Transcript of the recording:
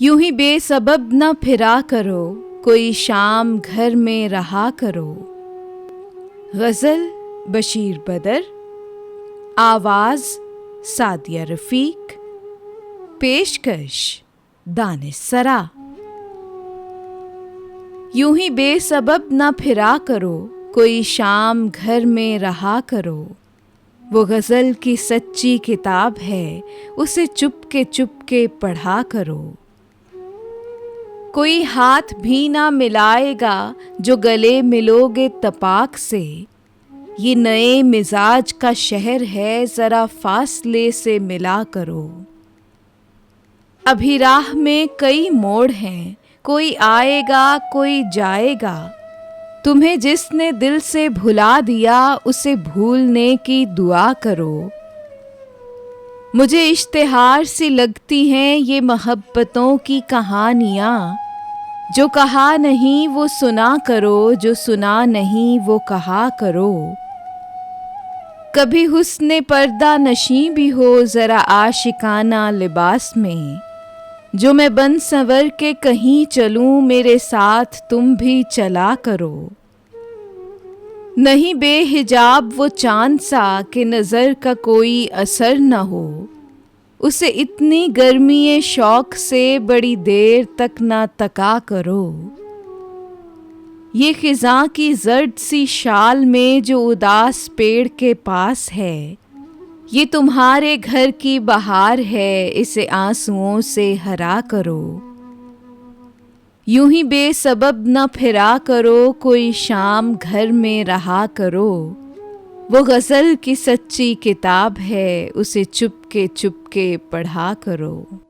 यूं ही बेसबब न फिरा करो, कोई शाम घर में रहा करो। गज़ल बशीर बदर, आवाज़ सादिया रफ़ीक, पेशकश दानिश सरा। यूं ही बेसबब न फिरा करो, कोई शाम घर में रहा करो। वो गज़ल की सच्ची किताब है, उसे चुपके पढ़ा करो। कोई हाथ भी ना मिलाएगा, जो गले मिलोगे तपाक से। ये नए मिजाज का शहर है, ज़रा फासले से मिला करो। अभी राह में कई मोड़ हैं, कोई आएगा कोई जाएगा। तुम्हें जिसने दिल से भुला दिया, उसे भूलने की दुआ करो। मुझे इश्तिहार सी लगती हैं ये मोहब्बतों की कहानियाँ। जो कहा नहीं वो सुना करो, जो सुना नहीं वो कहा करो। कभी हुस्ने पर्दा नशी भी हो, ज़रा आशिकाना लिबास में। जो मैं बन संवर के कहीं चलूं, मेरे साथ तुम भी चला करो। नहीं बेहिजाब वो चांद सा, कि नज़र का कोई असर न हो। उसे इतनी गर्मी शौक से बड़ी देर तक ना तका करो। ये खिज़ां की जर्द सी शाल में जो उदास पेड़ के पास है, ये तुम्हारे घर की बहार है, इसे आंसुओं से हरा करो। यूं ही बेसबब न फिरा करो, कोई शाम घर में रहा करो। वो गज़ल की सच्ची किताब है, उसे चुपके पढ़ा करो।